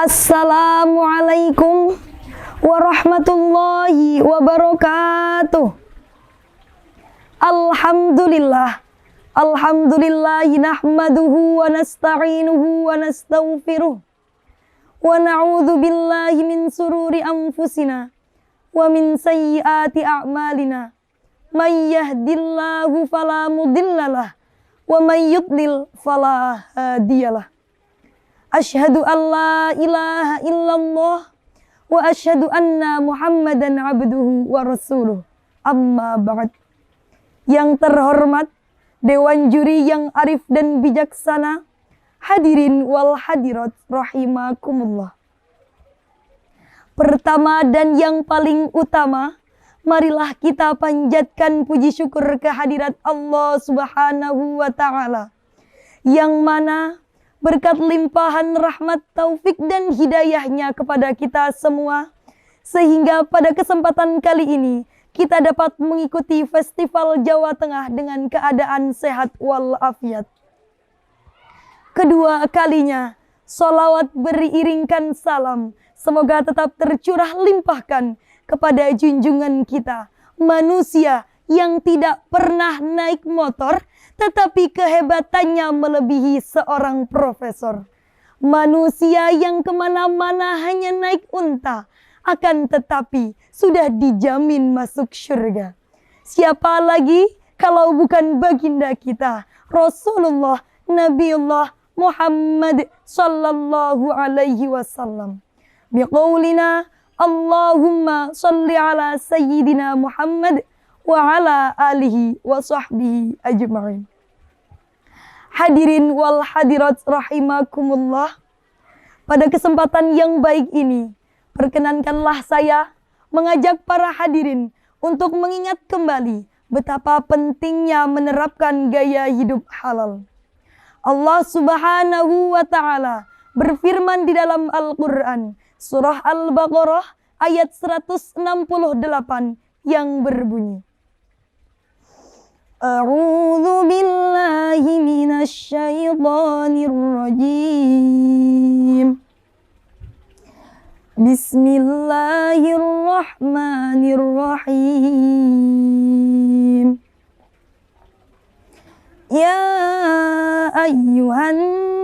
Assalamualaikum warahmatullahi wabarakatuh. Alhamdulillahi nahmaduhu wa nasta'inuhu wa nastaghfiruh wa na'udzu billahi min sururi anfusina wa min sayyiati a'malina. May yahdillahu fala mudhillalah wa may yudlil fala hadiyalah. Asyhadu an la ilaha illallah wa asyhadu anna Muhammadan abduhu wa rasuluh. Amma ba'd. Yang terhormat Dewan Juri yang arif dan bijaksana, hadirin wal hadirat rahimakumullah. Pertama dan yang paling utama, marilah kita panjatkan puji syukur kehadirat Allah Subhanahu wa taala, yang mana berkat limpahan rahmat, taufik dan hidayahnya kepada kita semua, sehingga pada kesempatan kali ini kita dapat mengikuti Festival Jawa Tengah dengan keadaan sehat walafiat. Kedua kalinya, sholawat beriringkan salam semoga tetap tercurah limpahkan kepada junjungan kita, manusia yang tidak pernah naik motor, tetapi kehebatannya melebihi seorang profesor. Manusia yang kemana-mana hanya naik unta, akan tetapi sudah dijamin masuk surga. Siapa lagi kalau bukan baginda kita, Rasulullah Nabiullah Muhammad sallallahu alaihi wasallam. Biqaulina Allahumma salli ala sayyidina Muhammad wa ala alihi wa sahbihi ajma'in. Hadirin wal hadirat rahimakumullah. Pada kesempatan yang baik ini, perkenankanlah saya mengajak para hadirin untuk mengingat kembali betapa pentingnya menerapkan gaya hidup halal. Allah Subhanahu wa taala berfirman di dalam Al-Qur'an, surah Al-Baqarah ayat 168 yang berbunyi, A'udzu billahi minasy syaithanir rajim. Bismillahirrahmanirrahim. Ya ayyuhan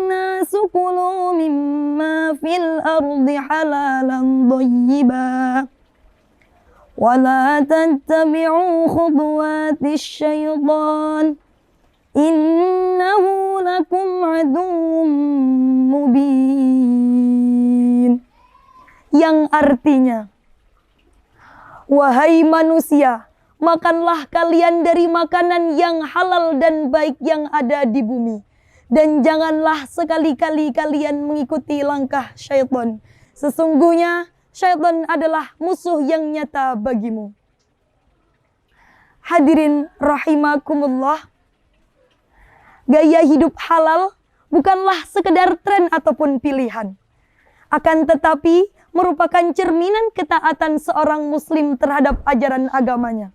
nasu kulu mimma fil ardi halalan thayyiban wa la tattabi'u khutuwatis syaitan innahu lakum aduwwum mubin. Yang artinya, wahai manusia, makanlah kalian dari makanan yang halal dan baik yang ada di bumi, dan janganlah sekali-kali kalian mengikuti langkah syaitan. Sesungguhnya syaitan adalah musuh yang nyata bagimu. Hadirin rahimakumullah, gaya hidup halal bukanlah sekedar tren ataupun pilihan, akan tetapi merupakan cerminan ketaatan seorang muslim terhadap ajaran agamanya.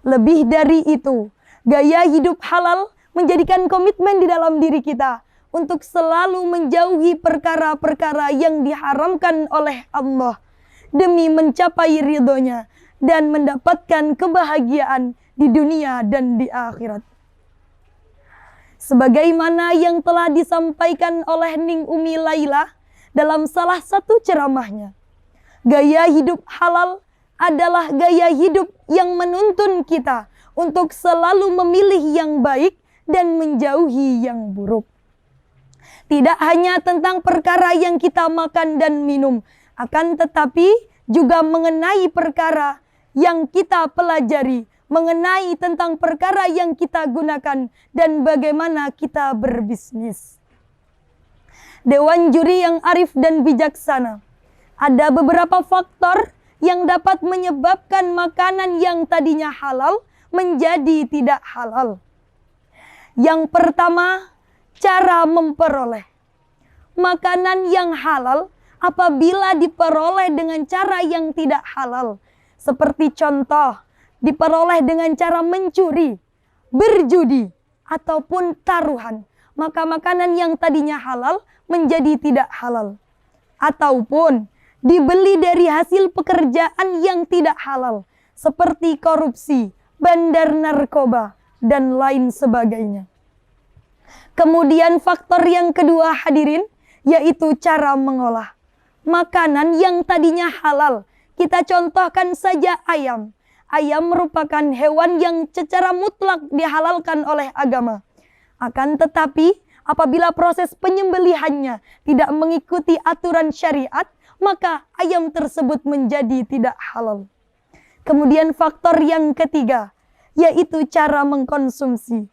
Lebih dari itu, gaya hidup halal menjadikan komitmen di dalam diri kita untuk selalu menjauhi perkara-perkara yang diharamkan oleh Allah demi mencapai ridhonya dan mendapatkan kebahagiaan di dunia dan di akhirat. Sebagaimana yang telah disampaikan oleh Ning Umi Laila dalam salah satu ceramahnya, gaya hidup halal adalah gaya hidup yang menuntun kita untuk selalu memilih yang baik dan menjauhi yang buruk. Tidak hanya tentang perkara yang kita makan dan minum, akan tetapi juga mengenai perkara yang kita pelajari, mengenai tentang perkara yang kita gunakan dan bagaimana kita berbisnis. Dewan Juri yang arif dan bijaksana, ada beberapa faktor yang dapat menyebabkan makanan yang tadinya halal menjadi tidak halal. Yang pertama, cara memperoleh. Makanan yang halal apabila diperoleh dengan cara yang tidak halal, seperti contoh, diperoleh dengan cara mencuri, berjudi, ataupun taruhan, maka makanan yang tadinya halal menjadi tidak halal. ataupun dibeli dari hasil pekerjaan yang tidak halal, seperti korupsi, bandar narkoba, dan lain sebagainya. Kemudian faktor yang kedua hadirin, yaitu cara mengolah. Makanan yang tadinya halal, kita contohkan saja ayam. Ayam merupakan hewan yang secara mutlak dihalalkan oleh agama. Akan tetapi, apabila proses penyembelihannya tidak mengikuti aturan syariat, maka ayam tersebut menjadi tidak halal. Kemudian faktor yang ketiga, yaitu cara mengkonsumsi.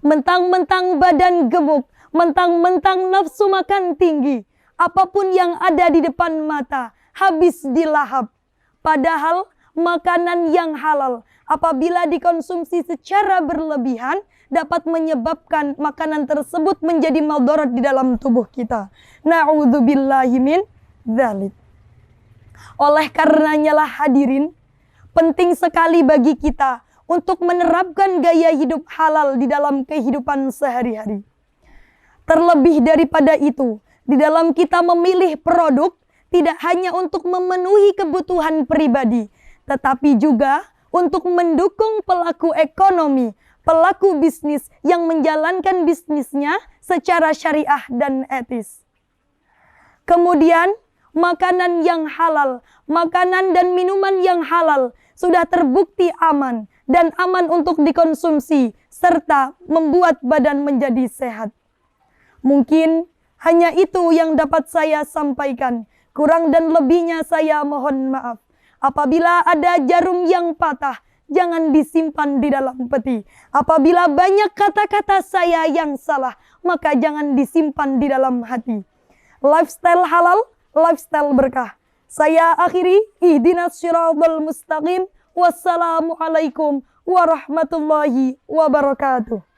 Mentang-mentang badan gemuk, mentang-mentang nafsu makan tinggi, apapun yang ada di depan mata habis dilahap. Padahal makanan yang halal apabila dikonsumsi secara berlebihan dapat menyebabkan makanan tersebut menjadi madarat di dalam tubuh kita. Na'udzubillahi min dzalik. Oleh karenanya lah hadirin, penting sekali bagi kita untuk menerapkan gaya hidup halal di dalam kehidupan sehari-hari. Terlebih daripada itu, di dalam kita memilih produk tidak hanya untuk memenuhi kebutuhan pribadi, tetapi juga untuk mendukung pelaku ekonomi, pelaku bisnis yang menjalankan bisnisnya secara syariah dan etis. Kemudian, makanan yang halal, makanan dan minuman yang halal sudah terbukti aman dan aman untuk dikonsumsi serta membuat badan menjadi sehat. Mungkin hanya itu yang dapat saya sampaikan. Kurang dan lebihnya saya mohon maaf. Apabila ada jarum yang patah, jangan disimpan di dalam peti. Apabila banyak kata-kata saya yang salah, maka jangan disimpan di dalam hati. Lifestyle halal, lifestyle berkah. Saya akhiri, ihdinas syiratal mustaqim. Wassalamualaikum warahmatullahi wabarakatuh.